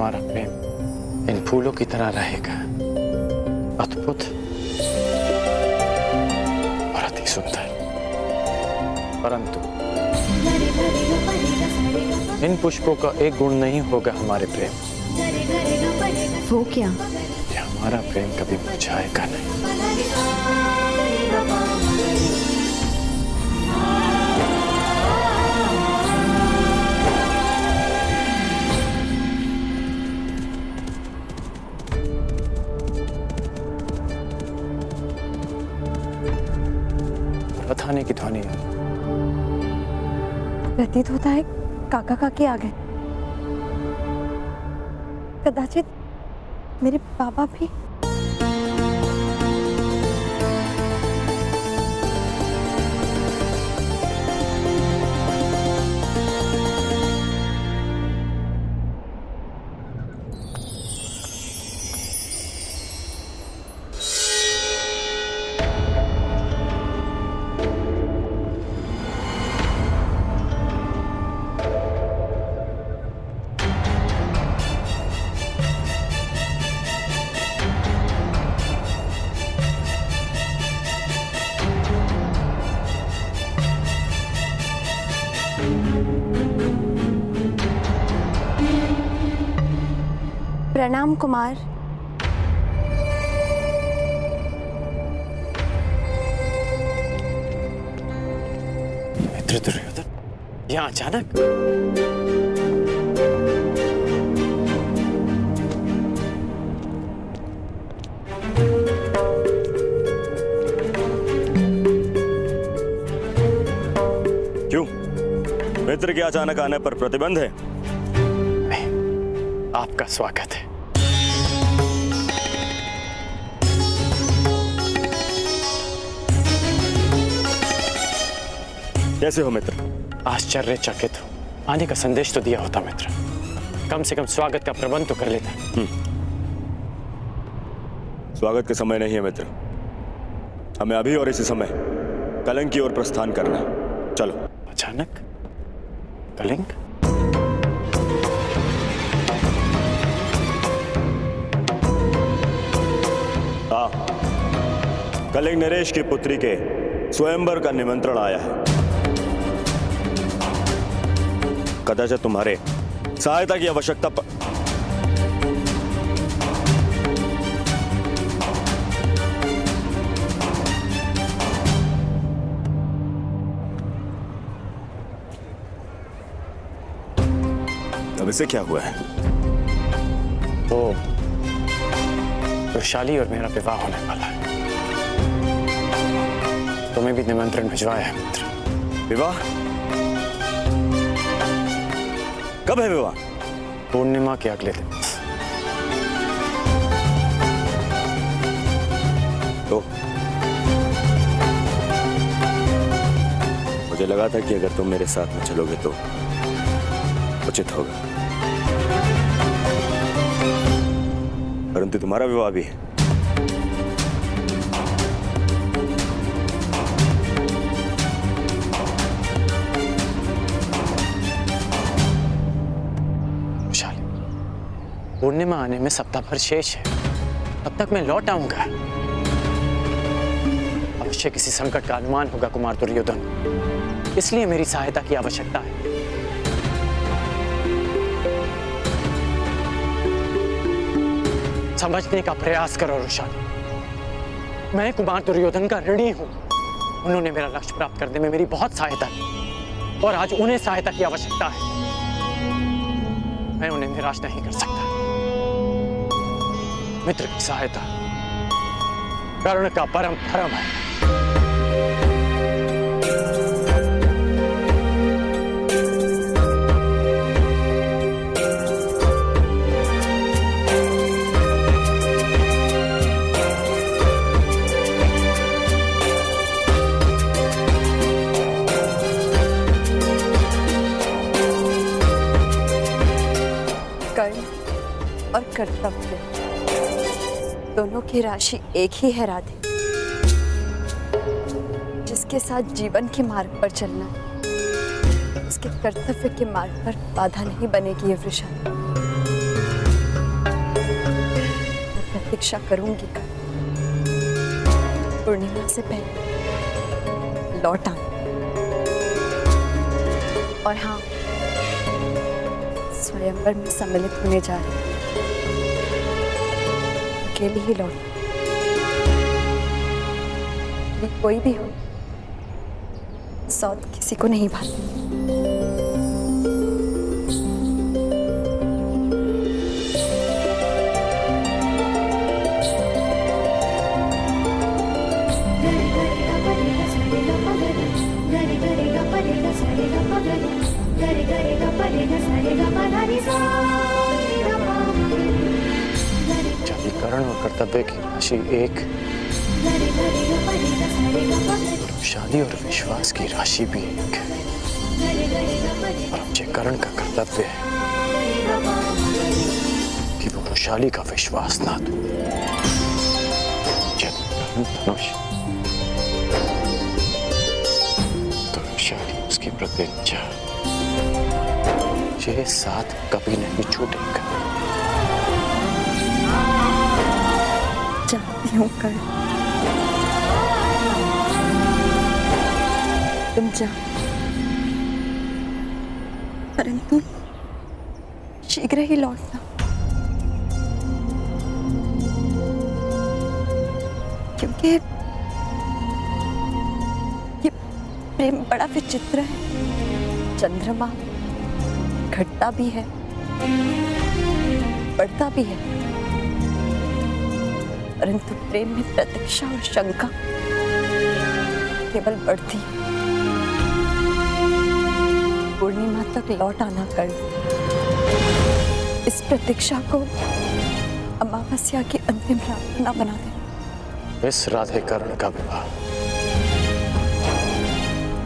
हमारा प्रेम इन फूलों की तरह रहेगा, अद्भुत और अति सुंदर। परंतु इन पुष्पों का एक गुण नहीं होगा हमारे प्रेम। वो क्या? ये हमारा प्रेम कभी मुरझाएगा नहीं। रथ आने की ध्वनि है। प्रतीत होता है काका काकी आ गए। कदाचित मेरे बाबा भी। प्रणाम कुमार। मित्र दुर्योधन, यहाँ अचानक? क्यों? मित्र के अचानक आने पर प्रतिबंध है? नहीं, आपका स्वागत है। कैसे हो मित्र? आश्चर्यचकित हूँ। आने का संदेश तो दिया होता मित्र, कम से कम स्वागत का प्रबंध तो कर लेता। स्वागत के समय नहीं है मित्र, हमें अभी और इसी समय कलिंग की ओर प्रस्थान करना है। चलो। अचानक कलिंग? हाँ, कलिंग नरेश की पुत्री के स्वयंवर का निमंत्रण आया है। कदाचित तुम्हारे सहायता की आवश्यकता अब इसे क्या हुआ है? वो वैशाली और मेरा विवाह होने वाला है। तुम्हें भी निमंत्रण भिजवाया है मित्र। विवाह? कब है विवाह? पूर्णिमा के अगले दिन। तो मुझे लगा था कि अगर तुम मेरे साथ में चलोगे तो उचित होगा, परंतु तुम्हारा विवाह भी है। पूर्णिमा आने में सप्ताह भर शेष है, तब तक मैं लौट आऊंगा। अवश्य किसी संकट का अनुमान होगा कुमार दुर्योधन, इसलिए मेरी सहायता की आवश्यकता है। समझने का प्रयास करो वैशाली, मैं कुमार दुर्योधन का ऋणी हूं। उन्होंने मेरा लक्ष्य प्राप्त करने में मेरी बहुत सहायता की और आज उन्हें सहायता की आवश्यकता है। मैं उन्हें निराश नहीं कर सकता। मित्र की सहायता कर्ण का परम धर्म है। कर्ण और कर्तव्य दोनों की राशि एक ही है राधे। जिसके साथ जीवन के मार्ग पर चलना, उसके कर्तव्य के मार्ग पर बाधा नहीं बनेगी ये वृषा। प्रतीक्षा करूंगी। पूर्णिमा से पहले लौट आना। और हाँ, स्वयंवर में सम्मिलित होने जा रही हूँ, अकेली ही लौट। कोई भी हो, सौत किसी को नहीं भाती। करण और कर्तव्य की राशि एक, शादी और विश्वास की राशि भी एक है। और मुझे करण का कर्तव्य है कि वो वैशाली का विश्वास ना दो। जब धनुष तो वैशाली उसकी प्रतिज्ञा ये साथ कभी नहीं छूटेगा। जानती हूँ करण, तुम जा, परंतु शीघ्र ही लौटना, क्योंकि ये प्रेम बड़ा विचित्र है। चंद्रमा घटता भी है, बढ़ता भी है, परंतु प्रेम में प्रतीक्षा और शंका केवल बढ़ती है। पूर्णिमा तक लौट आना कर, इस प्रतीक्षा को अमावस्या की अंतिम रात न बना दे। इस राधे करण का विवाह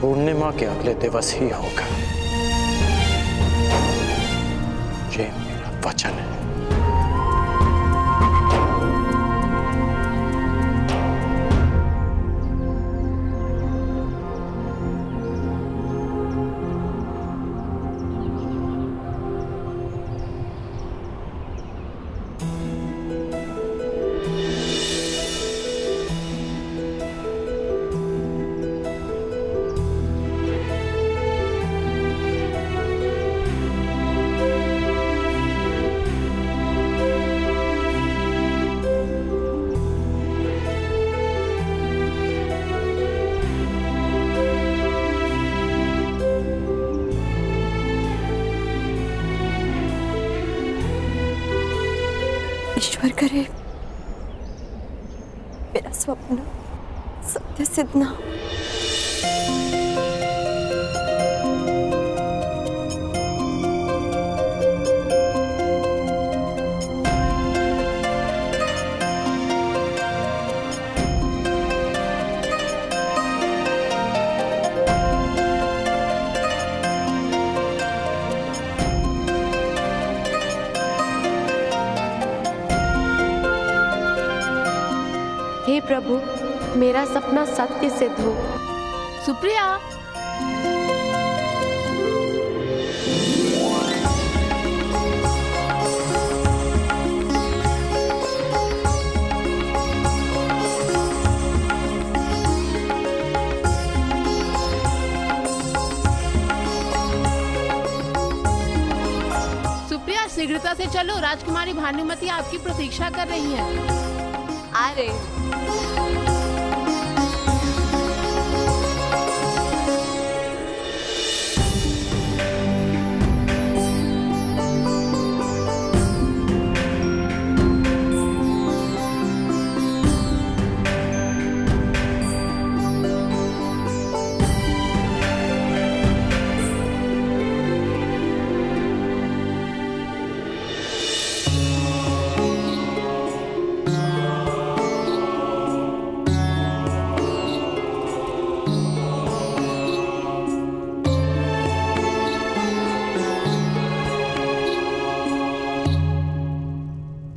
पूर्णिमा के अगले दिवस ही होगा। ये मेरा वचन है। ईश्वर करे मेरा स्वप्न सत्य सिद्ध ना हो। हे प्रभु, मेरा सपना सत्य सिद्ध हो। सुप्रिया, सुप्रिया शीघ्रता से चलो, राजकुमारी भानुमति आपकी प्रतीक्षा कर रही हैं। आ रहे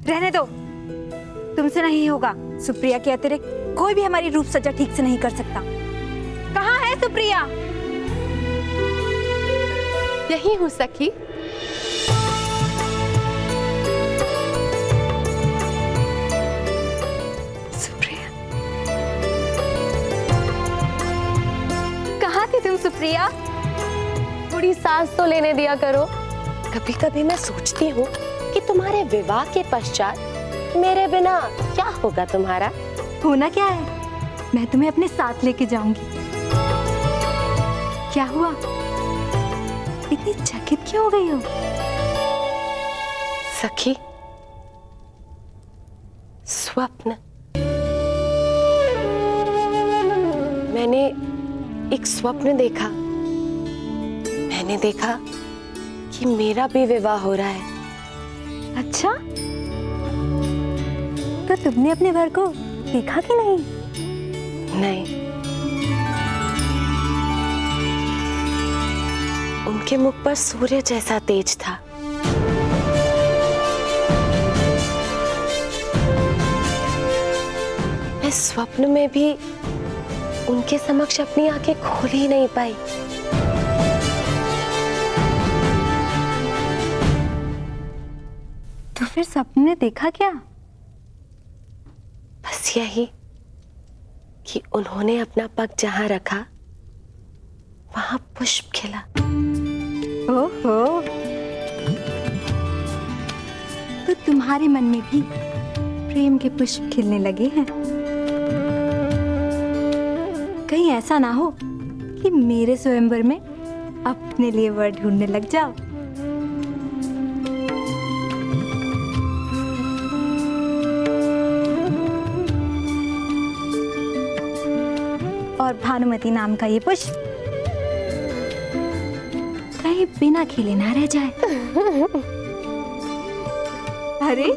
रहने दो, तुमसे नहीं होगा। सुप्रिया के अतिरिक्त कोई भी हमारी रूप सज्जा ठीक से नहीं कर सकता। कहाँ है सुप्रिया? यही हूँ सखी। सुप्रिया, थोड़ी सांस तो लेने दिया करो। कभी कभी मैं सोचती हूँ कि तुम्हारे विवाह के पश्चात मेरे बिना क्या होगा तुम्हारा। होना क्या है, मैं तुम्हें अपने साथ लेके जाऊंगी। क्या हुआ, इतनी चकित क्यों हो गई हो? सखी, स्वप्न। मैंने एक स्वप्न देखा। मैंने देखा कि मेरा भी विवाह हो रहा है। अच्छा, तो तुमने अपने वर को देखा कि नहीं? नहीं, उनके मुख पर सूर्य जैसा तेज था। मैं स्वप्न में भी उनके समक्ष अपनी आंखें खोल ही नहीं पाई। तो फिर सपने में देखा क्या? बस यही कि उन्होंने अपना पग जहां रखा वहां पुष्प खिला। ओहो, तो तुम्हारे मन में भी प्रेम के पुष्प खिलने लगे हैं। कहीं ऐसा ना हो कि मेरे स्वयंवर में अपने लिए वर ढूंढने लग जाओ। और भानुमति नाम का ये पुष्प कहीं बिना खिले ना रह जाए। अरे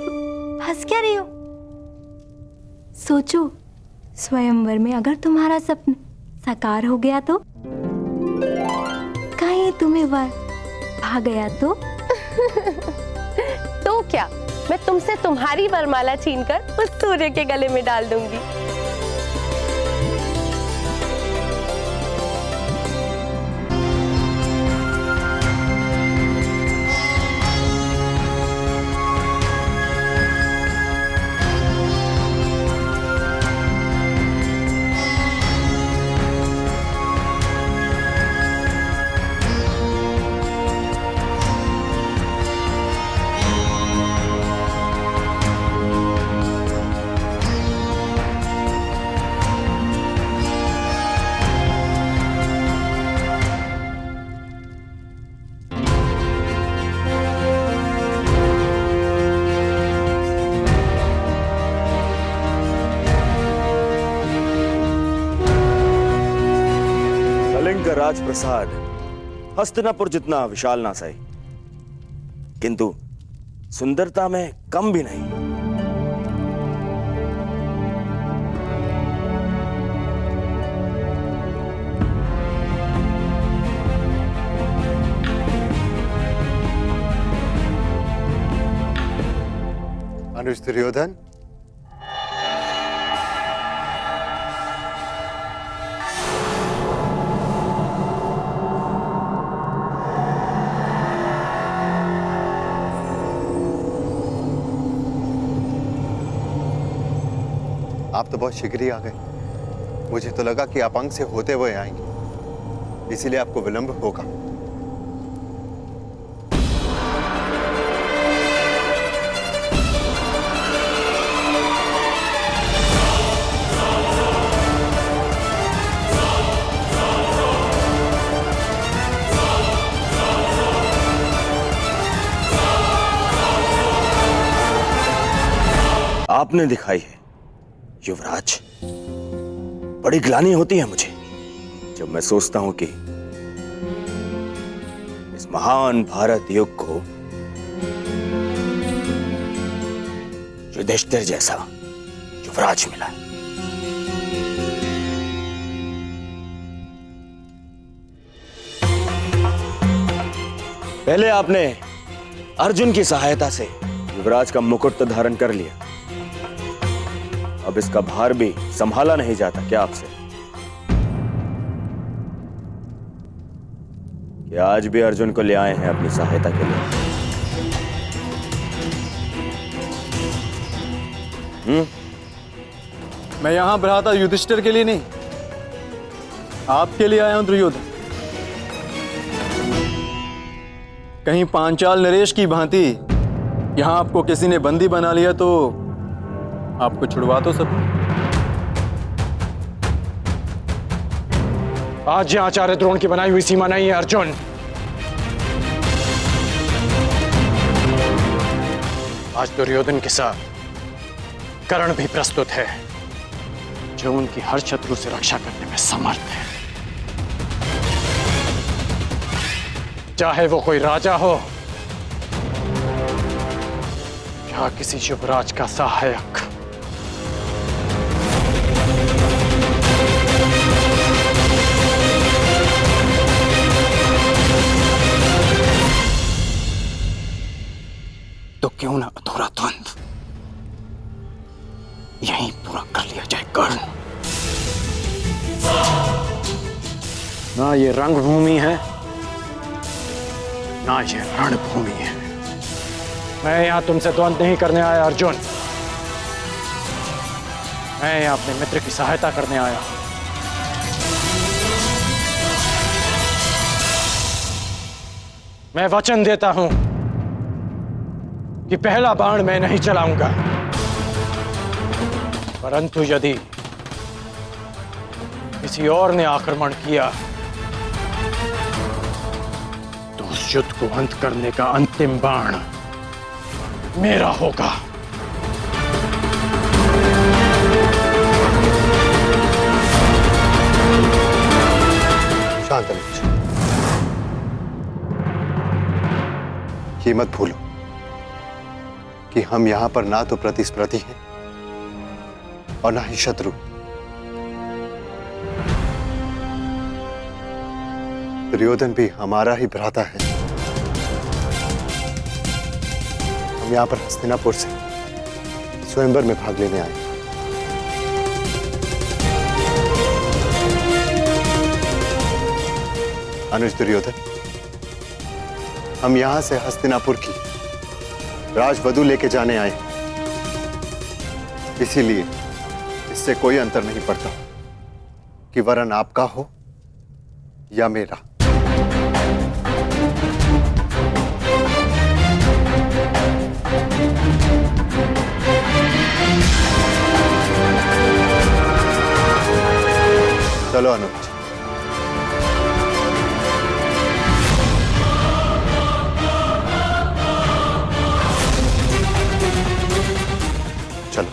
हंस क्या रही हो? सोचो, स्वयंवर में अगर तुम्हारा सपना साकार हो गया तो? कहीं तुम्हें वर भा गया तो? तो क्या, मैं तुमसे तुम्हारी वरमाला छीनकर उस सूर्य के गले में डाल दूंगी। राजप्रसाद हस्तिनापुर जितना विशाल ना सही, किंतु सुंदरता में कम भी नहीं। अनुज दुर्योधन, आप तो बहुत शीघ्र ही आ गए। मुझे तो लगा कि आप अंग से होते हुए आएंगे, इसीलिए आपको विलंब होगा। आपने दिखाई है युवराज। बड़ी ग्लानि होती है मुझे जब मैं सोचता हूं कि इस महान भारत युग को युधिष्ठिर जैसा युवराज मिला। पहले आपने अर्जुन की सहायता से युवराज का मुकुट तो धारण कर लिया, अब इसका भार भी संभाला नहीं जाता क्या आपसे? कि आज भी अर्जुन को ले आए हैं अपनी सहायता के लिए? मैं यहां भ्राता युधिष्ठिर के लिए नहीं, आपके लिए आया हूं दुर्योधन। कहीं पांचाल नरेश की भांति यहाँ आपको किसी ने बंदी बना लिया तो आपको छुड़वा तो सब। आज यह आचार्य द्रोण की बनाई हुई सीमा नहीं है अर्जुन। आज दुर्योधन के साथ कर्ण भी प्रस्तुत है, जो उनकी हर शत्रु से रक्षा करने में समर्थ है, चाहे वो कोई राजा हो या किसी युवराज का सहायक। तो क्यों ना अधूरा द्वंद्व यहीं पूरा कर लिया जाए कर्ण। ना ये रंगभूमि है, ना ये रणभूमि है। मैं यहां तुमसे द्वंद्व नहीं करने आया अर्जुन, मैं यहां अपने मित्र की सहायता करने आया हूं। मैं वचन देता हूं कि पहला बाण मैं नहीं चलाऊंगा, परंतु यदि किसी और ने आक्रमण किया तो उस युद्ध को अंत करने का अंतिम बाण मेरा होगा। शांत अनुज, ये मत भूलो कि हम यहां पर ना तो प्रतिस्पर्धी हैं और ना ही शत्रु। दुर्योधन भी हमारा ही भ्राता है। हम यहां पर हस्तिनापुर से स्वयंवर में भाग लेने आए। अनुज दुर्योधन, हम यहां से हस्तिनापुर की राजवधु लेके जाने आए, इसीलिए इससे कोई अंतर नहीं पड़ता कि वरन आपका हो या मेरा। चलो अनुज। चलो।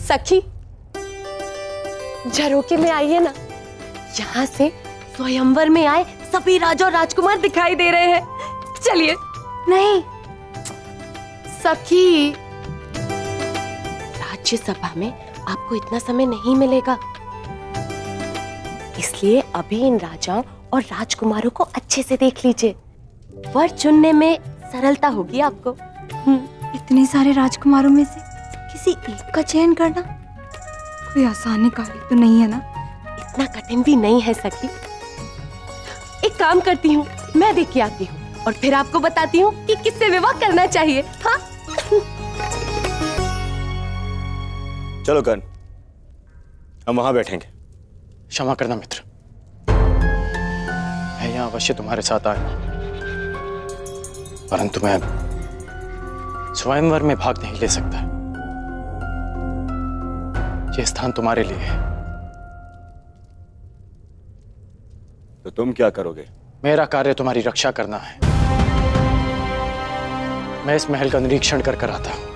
सखी, झरोके में आइए ना। यहाँ से स्वयंवर में आए सभी राजा और राजकुमार दिखाई दे रहे हैं। चलिए। नहीं सखी, राज्यसभा में आपको इतना समय नहीं मिलेगा, इसलिए अभी इन राजाओं और राजकुमारों को अच्छे से देख लीजिए। वर चुनने में सरलता होगी आपको। इतने सारे राजकुमारों में से किसी एक का चयन करना कोई आसानी कार्य तो नहीं है ना? इतना कठिन भी नहीं है सखी। एक काम करती हूँ, मैं देख के आती हूँ और फिर आपको बताती हूँ कि किससे विवाह करना चाहिए। हाँ? चलो कर्ण, हम वहां बैठेंगे। क्षमा करना मित्र, मैं यहां अवश्य तुम्हारे साथ आया, परंतु मैं स्वयंवर में भाग नहीं ले सकता। ये स्थान तुम्हारे लिए है। तो तुम क्या करोगे? मेरा कार्य तुम्हारी रक्षा करना है। मैं इस महल का निरीक्षण कर आता हूं।